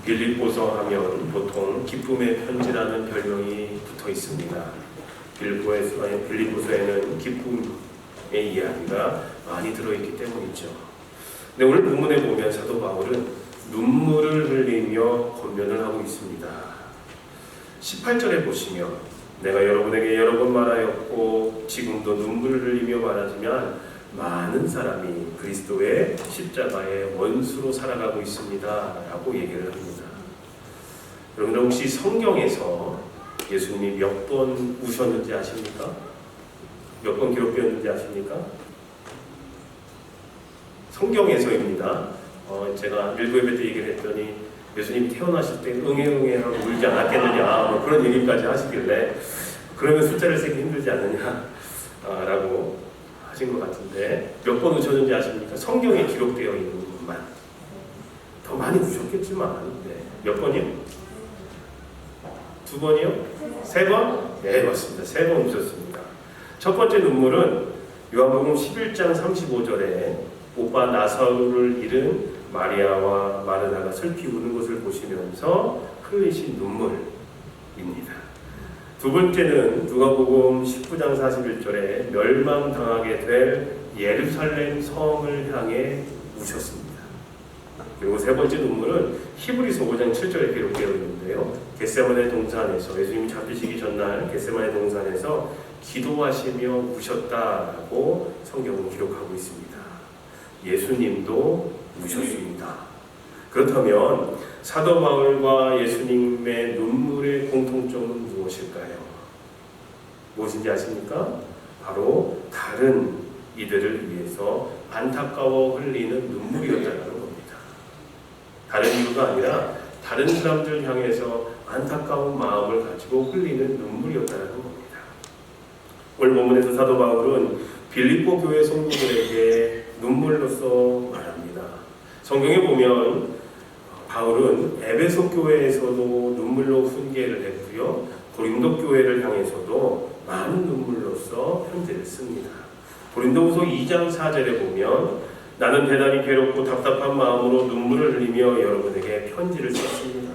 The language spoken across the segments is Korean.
빌립보서 하면 보통 기쁨의 편지라는 별명이 붙어 있습니다. 빌립보서에는 기쁨의 이야기가 많이 들어있기 때문이죠. 근데 오늘 본문에 보면 사도 바울은 눈물을 흘리며 권면을 하고 있습니다. 18절에 보시면 내가 여러분에게 여러 번 말하였고 지금도 눈물을 흘리며 말하지만 많은 사람이 그리스도의 십자가의 원수로 살아가고 있습니다 라고 얘기를 합니다. 여러분들 혹시 성경에서 예수님이 몇 번 우셨는지 아십니까? 몇 번 기록되었는지 아십니까? 성경에서입니다. 제가 일부 예배 때 얘기를 했더니 예수님이 태어나실 때 응애 하고 울지 않았겠느냐 뭐 그런 얘기까지 하시길래 그러면 숫자를 세기 힘들지 않느냐 라고 하신 것 같은데 몇 번 우셨는지 아십니까? 성경에 기록되어 있는 것만. 더 많이 우셨겠지만 몇 번이요? 2번이요? 3번? 네, 맞습니다. 3번 우셨습니다. 첫 번째 눈물은 요한복음 11장 35절에 오빠 나사로를 잃은 마리아와 마르다가 슬피 우는 것을 보시면서 흘리신 눈물입니다. 두 번째는 누가복음 19장 41절에 멸망당하게 될 예루살렘 성을 향해 우셨습니다. 그리고 세 번째 눈물은 히브리서 5장 7절에 기록되어 있는데요. 겟세마네 동산에서 예수님이 잡히시기 전날 겟세마네 동산에서 기도하시며 우셨다라고 성경은 기록하고 있습니다. 예수님도 우셨습니다. 그렇다면 사도 바울과 예수님의 눈물의 공통점은 무엇일까요? 무엇인지 아십니까? 바로 다른 이들을 위해서 안타까워 흘리는 눈물이었다는 겁니다. 다른 이유가 아니라 다른 사람들 향해서 안타까운 마음을 가지고 흘리는 눈물이었다는 겁니다. 오늘 본문에서 사도 바울은 빌립보 교회 성도들에게 눈물로써 말합니다. 성경에 보면 바울은 에베소 교회에서도 눈물로 훈계를 했고요. 고린도 교회를 향해서도 많은 눈물로써 편지를 씁니다. 고린도후서 2장 4절에 보면 나는 대단히 괴롭고 답답한 마음으로 눈물을 흘리며 여러분에게 편지를 썼습니다.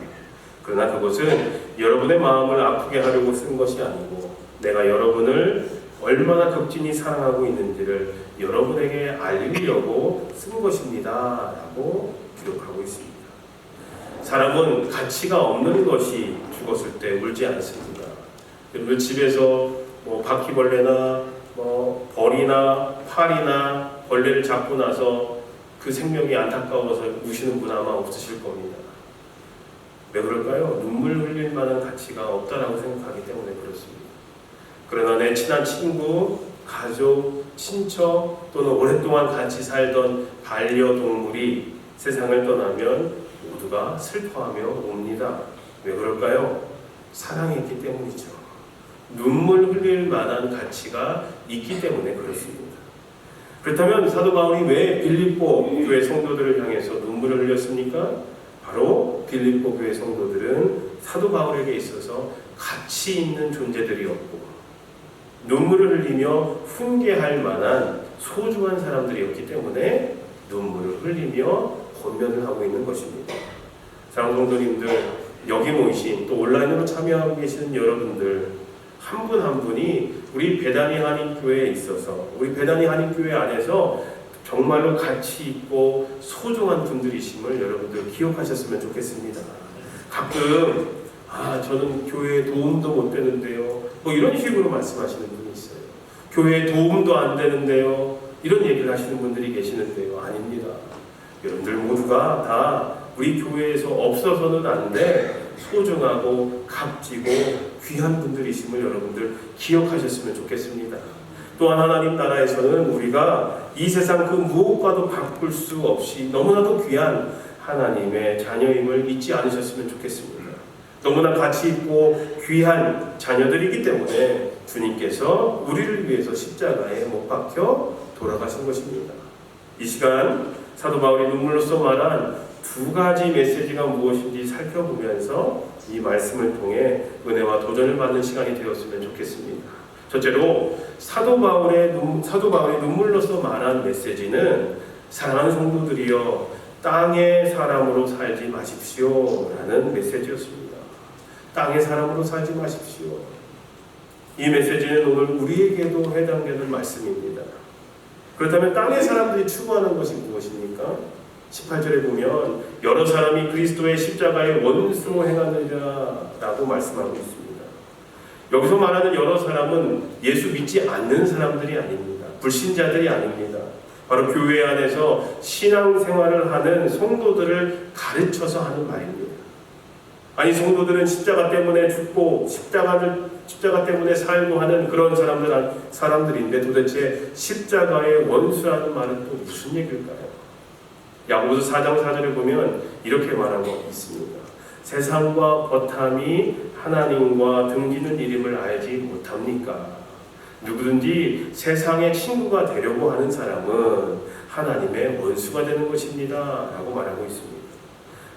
그러나 그것은 여러분의 마음을 아프게 하려고 쓴 것이 아니고 내가 여러분을 얼마나 극진히 사랑하고 있는지를 여러분에게 알리려고 쓴 것입니다 라고 기록하고 있습니다. 사람은 가치가 없는 것이 죽었을 때 울지 않습니다. 여러분 집에서 바퀴벌레나 벌이나 파리나 벌레를 잡고 나서 그 생명이 안타까워서 우시는 분 아마 없으실 겁니다. 왜 그럴까요? 눈물 흘릴 만한 가치가 없다라고 생각하기 때문에 그렇습니다. 그러나 내 친한 친구, 가족, 친척 또는 오랫동안 같이 살던 반려동물이 세상을 떠나면 모두가 슬퍼하며 옵니다. 왜 그럴까요? 사랑했기 때문이죠. 눈물 흘릴 만한 가치가 있기 때문에 그렇습니다. 그렇다면 사도 바울이 왜 빌립보 교회 성도들을 향해서 눈물을 흘렸습니까? 바로 빌립보 교회 성도들은 사도 바울에게 있어서 가치 있는 존재들이었고 눈물을 흘리며 훈계할 만한 소중한 사람들이었기 때문에 눈물을 흘리며 권면을 하고 있는 것입니다. 사랑하는 성도님들, 여기 모이신 또 온라인으로 참여하고 계시는 여러분들 한 분 한 분이 우리 베다니 한인교회에 있어서 우리 베다니 한인교회 안에서 정말로 가치 있고 소중한 분들이심을 여러분들 기억하셨으면 좋겠습니다. 가끔 저는 교회에 도움도 못 되는데요 이런 식으로 말씀하시는 분이 있어요. 교회에 도움도 안 되는데요 이런 얘기를 하시는 분들이 계시는데요. 아닙니다. 여러분들 모두가 다 우리 교회에서 없어서는 안 돼 소중하고 값지고 귀한 분들이심을 여러분들 기억하셨으면 좋겠습니다. 또한 하나님 나라에서는 우리가 이 세상 그 무엇과도 바꿀 수 없이 너무나도 귀한 하나님의 자녀임을 잊지 않으셨으면 좋겠습니다. 너무나 가치 있고 귀한 자녀들이기 때문에 주님께서 우리를 위해서 십자가에 못 박혀 돌아가신 것입니다. 이 시간 사도 바울이 눈물로써 말한 두 가지 메시지가 무엇인지 살펴보면서 이 말씀을 통해 은혜와 도전을 받는 시간이 되었으면 좋겠습니다. 첫째로 사도 바울이 눈물로써 말한 메시지는 사랑하는 성도들이여 땅의 사람으로 살지 마십시오 라는 메시지였습니다. 땅의 사람으로 살지 마십시오. 이 메시지는 오늘 우리에게도 해당되는 말씀입니다. 그렇다면 땅의 사람들이 추구하는 것이 무엇입니까? 18절에 보면 여러 사람이 그리스도의 십자가의 원수로 행하느라 라고 말씀하고 있습니다. 여기서 말하는 여러 사람은 예수 믿지 않는 사람들이 아닙니다. 불신자들이 아닙니다. 바로 교회 안에서 신앙생활을 하는 성도들을 가르쳐서 하는 말입니다. 아니, 성도들은 십자가 때문에 죽고 십자가 때문에 살고 하는 그런 사람들인데 도대체 십자가의 원수라는 말은 또 무슨 얘기일까요? 야고보서 4장 4절에 보면 이렇게 말하고 있습니다. 세상과 버탐이 하나님과 등지는 이름을 알지 못합니까? 누구든지 세상의 친구가 되려고 하는 사람은 하나님의 원수가 되는 것입니다 라고 말하고 있습니다.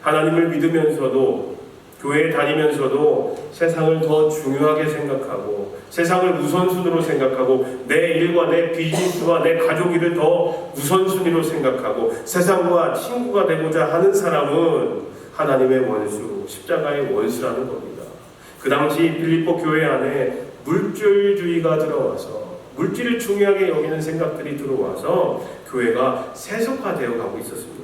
하나님을 믿으면서도 교회에 다니면서도 세상을 더 중요하게 생각하고 세상을 우선순위로 생각하고 내 일과 내 비즈니스와 내 가족 일을 더 우선순위로 생각하고 세상과 친구가 되고자 하는 사람은 하나님의 원수, 십자가의 원수라는 겁니다. 그 당시 빌립보 교회 안에 물질주의가 들어와서 물질을 중요하게 여기는 생각들이 들어와서 교회가 세속화되어 가고 있었습니다.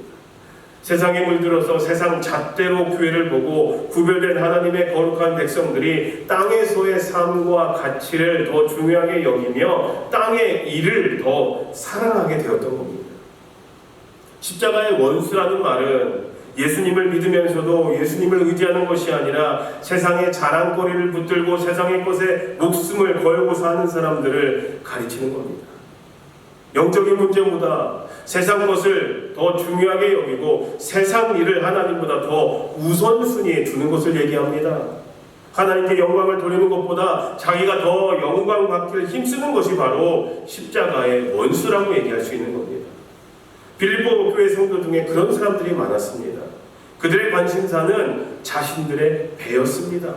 세상에 물들어서 세상 잣대로 교회를 보고 구별된 하나님의 거룩한 백성들이 땅에서의 삶과 가치를 더 중요하게 여기며 땅의 일을 더 사랑하게 되었던 겁니다. 십자가의 원수라는 말은 예수님을 믿으면서도 예수님을 의지하는 것이 아니라 세상의 자랑거리를 붙들고 세상의 것에 목숨을 걸고 사는 사람들을 가르치는 겁니다. 영적인 문제보다 세상 것을 더 중요하게 여기고 세상 일을 하나님보다 더 우선순위에 두는 것을 얘기합니다. 하나님께 영광을 돌리는 것보다 자기가 더 영광 받기를 힘쓰는 것이 바로 십자가의 원수라고 얘기할 수 있는 겁니다. 빌립보 교회 성도 중에 그런 사람들이 많았습니다. 그들의 관심사는 자신들의 배였습니다.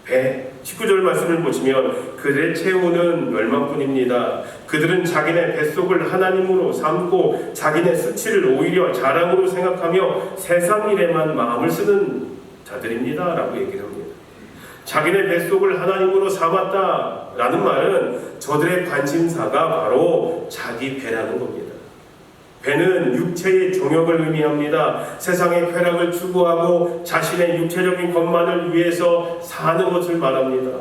배. 19절 말씀을 보시면 그들의 체온은 멸망뿐입니다. 그들은 자기네 뱃속을 하나님으로 삼고 자기네 수치를 오히려 자랑으로 생각하며 세상 일에만 마음을 쓰는 자들입니다 라고 얘기를 합니다. 자기네 뱃속을 하나님으로 삼았다라는 말은 저들의 관심사가 바로 자기 배라는 겁니다. 배는 육체의 정욕을 의미합니다. 세상의 쾌락을 추구하고 자신의 육체적인 것만을 위해서 사는 것을 말합니다.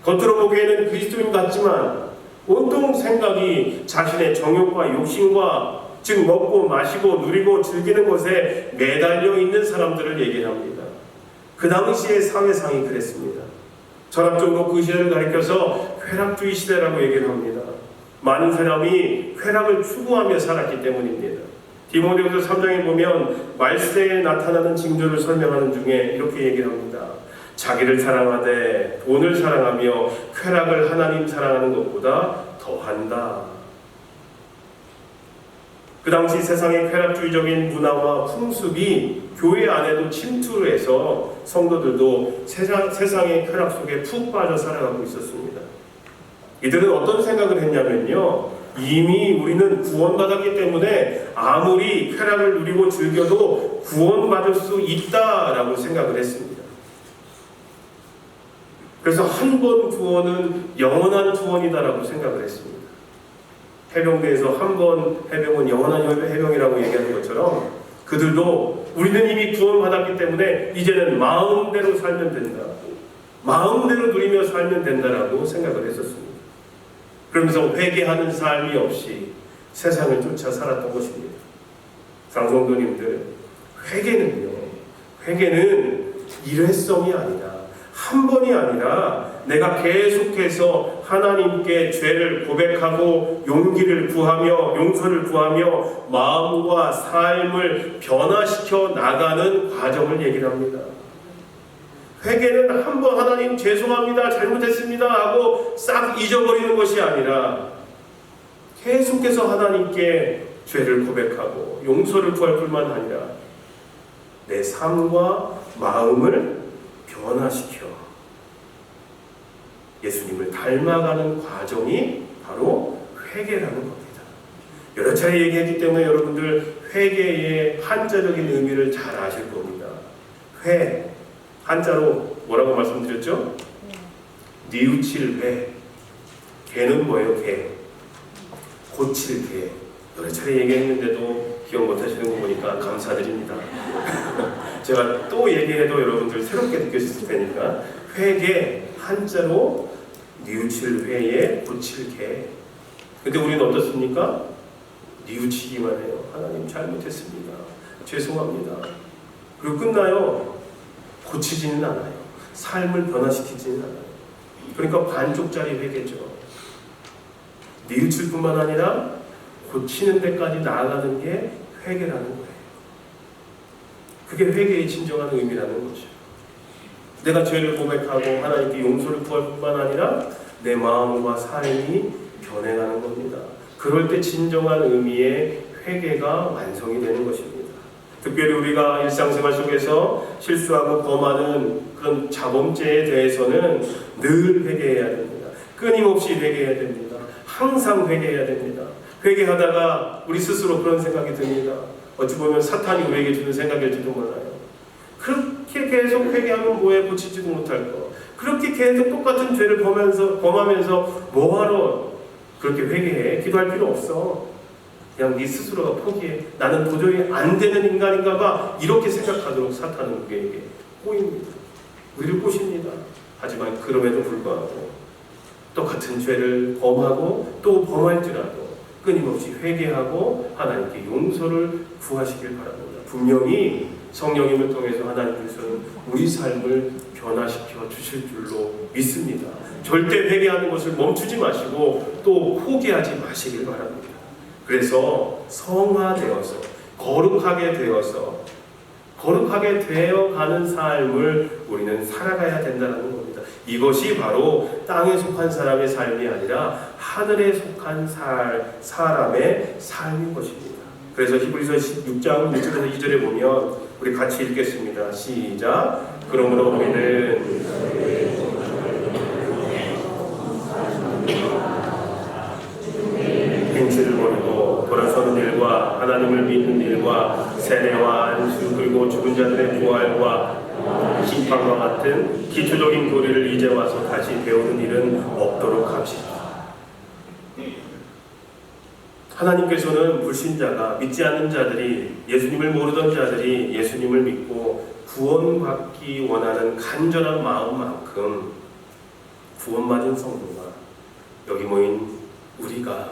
겉으로 보기에는 그리스도인 같지만 온통 생각이 자신의 정욕과 욕심과 즉 먹고 마시고 누리고 즐기는 것에 매달려 있는 사람들을 얘기합니다. 그 당시의 사회상이 그랬습니다. 철학적으로 그 시대를 가리켜서 쾌락주의 시대라고 얘기를 합니다. 많은 사람이 쾌락을 추구하며 살았기 때문입니다. 디모데후서 3장에 보면 말세에 나타나는 징조를 설명하는 중에 이렇게 얘기를 합니다. 자기를 사랑하되 돈을 사랑하며 쾌락을 하나님 사랑하는 것보다 더한다. 그 당시 세상의 쾌락주의적인 문화와 풍습이 교회 안에도 침투를 해서 성도들도 세상의 쾌락 속에 푹 빠져 살아가고 있었습니다. 이들은 어떤 생각을 했냐면요, 이미 우리는 구원받았기 때문에 아무리 쾌락을 누리고 즐겨도 구원받을 수 있다라고 생각을 했습니다. 그래서 한 번 구원은 영원한 구원이다라고 생각을 했습니다. 해병대에서 한 번 해병은 영원한 해병이라고 얘기하는 것처럼 그들도 우리는 이미 구원받았기 때문에 이제는 마음대로 살면 된다, 마음대로 누리며 살면 된다라고 생각을 했었습니다. 그러면서 회개하는 삶이 없이 세상을 쫓아 살았던 것입니다. 장성도님들, 회개는 일회성이 아니라 한 번이 아니라 내가 계속해서 하나님께 죄를 고백하고 용기를 구하며 용서를 구하며 마음과 삶을 변화시켜 나가는 과정을 얘기를 합니다. 회개는 한번 하나님 죄송합니다, 잘못했습니다 하고 싹 잊어버리는 것이 아니라 계속해서 하나님께 죄를 고백하고 용서를 구할 뿐만 아니라 내 삶과 마음을 변화시켜 예수님을 닮아가는 과정이 바로 회개라는 겁니다. 여러 차례 얘기했기 때문에 여러분들 회개의 한자적인 의미를 잘 아실 겁니다. 회, 한자로 뭐라고 말씀드렸죠? 뉘우칠 회. 개는 뭐예요? 개. 고칠 개. 여러 차례 얘기했는데도 기억 못하시는 거 보니까 감사드립니다. 제가 또 얘기해도 여러분들 새롭게 느껴졌을 테니까 회개, 한자로 뉘우칠 회에 고칠 개. 근데 우리는 어떻습니까? 뉘우치기만 해요. 하나님 잘못했습니다. 죄송합니다. 그리고 끝나요. 고치지는 않아요. 삶을 변화시키지는 않아요. 그러니까 반쪽짜리 회개죠. 뉘우칠 뿐만 아니라 고치는 데까지 나아가는 게 회개라는 거예요. 그게 회개의 진정한 의미라는 거죠. 내가 죄를 고백하고 하나님께 용서를 구할 뿐만 아니라 내 마음과 삶이 변해가는 겁니다. 그럴 때 진정한 의미의 회개가 완성이 되는 것입니다. 특별히 우리가 일상생활 속에서 실수하고 범하는 그런 자범죄에 대해서는 늘 회개해야 됩니다. 끊임없이 회개해야 됩니다. 항상 회개해야 됩니다. 회개하다가 우리 스스로 그런 생각이 듭니다. 어찌 보면 사탄이 우리에게 주는 생각일지도 몰라요. 그렇게 계속 회개하면 뭐해, 고치지도 못할 거. 그렇게 계속 똑같은 죄를 범하면서 뭐하러 그렇게 회개해? 기도할 필요 없어. 그냥 네 스스로가 포기해. 나는 도저히 안 되는 인간인가 봐. 이렇게 생각하도록 사탄은 우리에게 꼬입니다. 우리를 꼬십니다. 하지만 그럼에도 불구하고 똑같은 죄를 범하고 또 범할지라도 끊임없이 회개하고 하나님께 용서를 구하시길 바랍니다. 분명히 성령님을 통해서 하나님께서는 우리 삶을 변화시켜 주실 줄로 믿습니다. 절대 회개하는 것을 멈추지 마시고 또 포기하지 마시길 바랍니다. 그래서 성화되어서 거룩하게 되어가는 삶을 우리는 살아가야 된다는 겁니다. 이것이 바로 땅에 속한 사람의 삶이 아니라 하늘에 속한 사람의 삶인 것입니다. 그래서 히브리서 16장 1절에서 2절에 보면 우리 같이 읽겠습니다. 시작. 그러므로 우리는 행실을 버리고 돌아서는 일과 하나님을 믿는 일과 세례와 안수 그리고 죽은 자들의 부활과 심판과 같은 기초적인 교리를 이제 와서 다시 배우는 일은 없도록 합시다. 하나님께서는 불신자가, 믿지 않는 자들이, 예수님을 모르던 자들이 예수님을 믿고 구원받기 원하는 간절한 마음만큼 구원받은 성도가, 여기 모인 우리가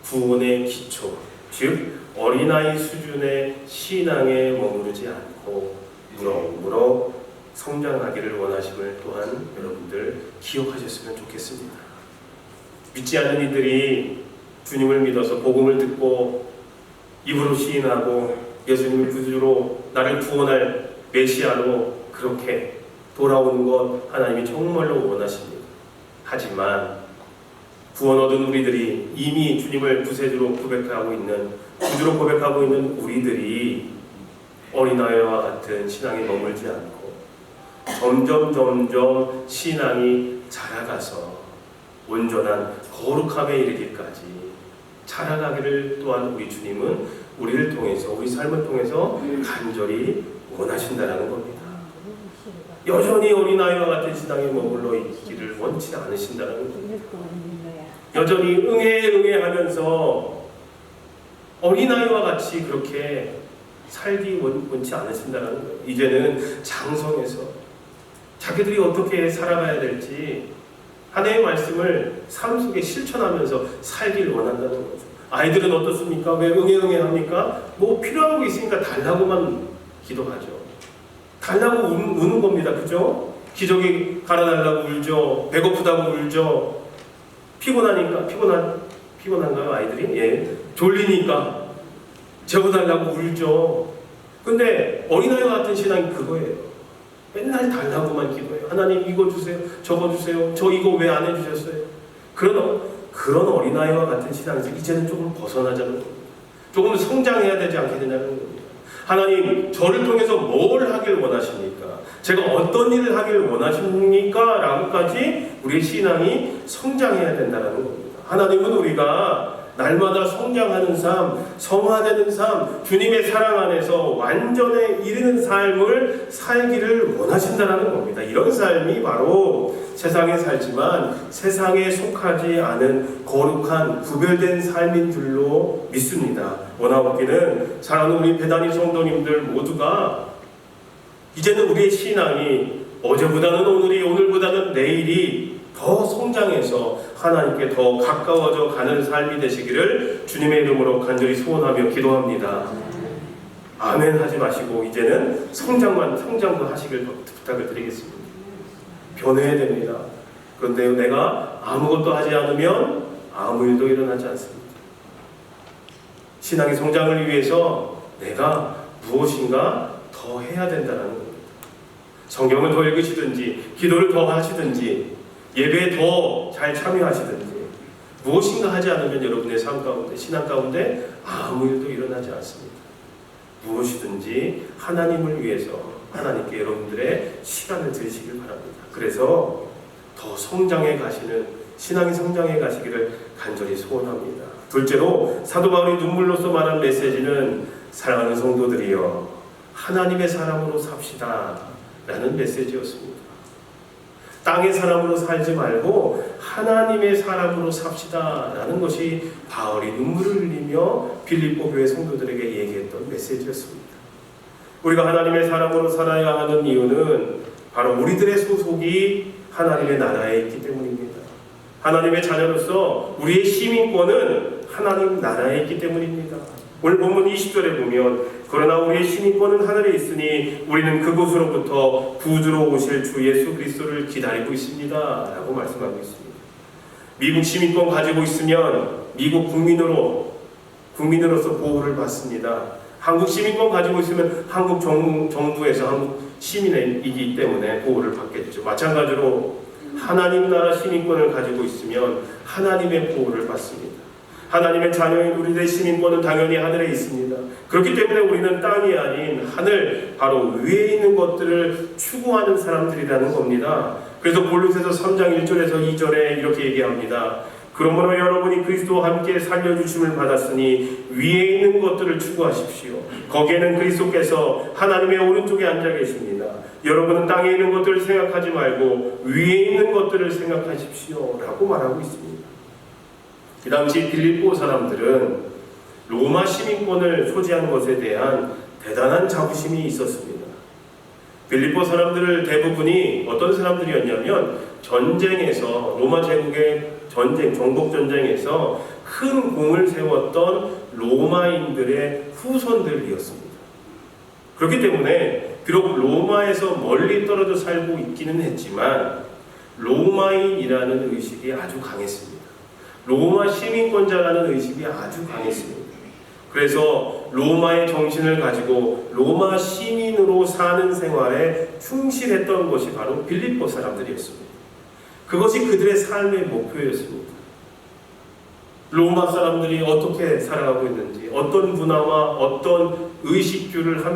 구원의 기초, 즉 어린아이 수준의 신앙에 머무르지 않고 무럭무럭 성장하기를 원하심을 또한 여러분들 기억하셨으면 좋겠습니다. 믿지 않는 이들이 주님을 믿어서 복음을 듣고 입으로 시인하고 예수님을 구주로 나를 구원할 메시아로 그렇게 돌아오는 것 하나님이 정말로 원하십니다. 하지만 구원 얻은 우리들이 이미 주님을 구세주로 고백하고 있는, 구주로 고백하고 있는 우리들이 어린아이와 같은 신앙에 머물지 않고 점점 신앙이 자라가서 온전한 거룩함에 이르기까지 자라가기를 또한 우리 주님은 우리를 통해서, 우리 삶을 통해서 간절히 원하신다는 겁니다. 여전히 어린아이와 같은 신앙에 머물러 있기를 원치 않으신다는 겁니다. 여전히 응애하면서 어린아이와 같이 그렇게 살기 원치 않으신다는 거예요. 이제는 장성해서 자기들이 어떻게 살아가야 될지 하나님의 말씀을 삶 속에 실천하면서 살기를 원한다는 거죠. 아이들은 어떻습니까? 왜 응애합니까? 뭐 필요한 거 있으니까 달라고만 기도하죠. 달라고 우는 겁니다. 그죠? 기저귀 갈아달라고 울죠. 배고프다고 울죠. 피곤한가요, 아이들이? 예. 졸리니까 재워달라고 울죠. 근데 어린아이와 같은 신앙이 그거예요. 맨날 달라고만 기도해요. 하나님 이거 주세요. 저거 주세요. 저 이거 왜 안 해주셨어요? 그런 어린아이와 같은 신앙에서 이제는 조금 벗어나자는 겁니다. 조금 성장해야 되지 않게 되냐는 겁니다. 하나님 저를 통해서 뭘 하길 원하십니까? 제가 어떤 일을 하길 원하십니까? 라고까지 우리의 신앙이 성장해야 된다는 겁니다. 하나님은 우리가 날마다 성장하는 삶, 성화되는 삶, 주님의 사랑 안에서 완전에 이르는 삶을 살기를 원하신다는 겁니다. 이런 삶이 바로 세상에 살지만 세상에 속하지 않은 거룩한 구별된 삶인 줄로 믿습니다. 원하옵기는 사랑하는 우리 배단위 성도님들 모두가 이제는 우리의 신앙이 어제보다는 오늘이, 오늘보다는 내일이 더 성장해서 하나님께 더 가까워져 가는 삶이 되시기를 주님의 이름으로 간절히 소원하며 기도합니다. 아멘 하지 마시고 이제는 성장도 하시길 부탁을 드리겠습니다. 변해야 됩니다. 그런데 내가 아무것도 하지 않으면 아무 일도 일어나지 않습니다. 신앙의 성장을 위해서 내가 무엇인가 더 해야 된다는 겁니다. 성경을 더 읽으시든지 기도를 더 하시든지 예배에 더 잘 참여하시든지 무엇인가 하지 않으면 여러분의 삶 가운데, 신앙 가운데 아무 일도 일어나지 않습니다. 무엇이든지 하나님을 위해서 하나님께 여러분들의 시간을 드리시길 바랍니다. 그래서 더 성장해 가시는, 신앙이 성장해 가시기를 간절히 소원합니다. 둘째로 사도 바울이 눈물로써 말한 메시지는 사랑하는 성도들이여 하나님의 사람으로 삽시다 라는 메시지였습니다. 땅의 사람으로 살지 말고 하나님의 사람으로 삽시다 라는 것이 바울이 눈물을 흘리며 빌립보 교회 성도들에게 얘기했던 메시지였습니다. 우리가 하나님의 사람으로 살아야 하는 이유는 바로 우리들의 소속이 하나님의 나라에 있기 때문입니다. 하나님의 자녀로서 우리의 시민권은 하나님 나라에 있기 때문입니다. 오늘 본문 20절에 보면 그러나 우리의 시민권은 하늘에 있으니 우리는 그곳으로부터 구주로 오실 주 예수 그리스도를 기다리고 있습니다 라고 말씀하고 있습니다. 미국 시민권 가지고 있으면 미국 국민으로서 보호를 받습니다. 한국 시민권 가지고 있으면 한국 정부에서 한국 시민이기 때문에 보호를 받겠죠. 마찬가지로 하나님 나라 시민권을 가지고 있으면 하나님의 보호를 받습니다. 하나님의 자녀인 우리들의 시민권은 당연히 하늘에 있습니다. 그렇기 때문에 우리는 땅이 아닌 하늘, 바로 위에 있는 것들을 추구하는 사람들이라는 겁니다. 그래서 골로새서 3장 1절에서 2절에 이렇게 얘기합니다. 그러므로 여러분이 그리스도와 함께 살려주심을 받았으니 위에 있는 것들을 추구하십시오. 거기에는 그리스도께서 하나님의 오른쪽에 앉아 계십니다. 여러분은 땅에 있는 것들을 생각하지 말고 위에 있는 것들을 생각하십시오 라고 말하고 있습니다. 이 당시 빌립보 사람들은 로마 시민권을 소지한 것에 대한 대단한 자부심이 있었습니다. 빌립보 사람들 대부분이 어떤 사람들이었냐면 전쟁에서, 로마 제국의 전쟁, 정복전쟁에서 큰 공을 세웠던 로마인들의 후손들이었습니다. 그렇기 때문에 비록 로마에서 멀리 떨어져 살고 있기는 했지만 로마인이라는 의식이 아주 강했습니다. 로마 시민권자라는 의식이 아주 강했습니다. 그래서 로마의 정신을 가지고 로마 시민으로 사는 생활에 충실했던 것이 바로 빌립보 사람들이었습니다. 그것이 그들의 삶의 목표였습니다. 로마 사람들이 어떻게 살아가고 있는지, 어떤 문화와 어떤 의식주를 하며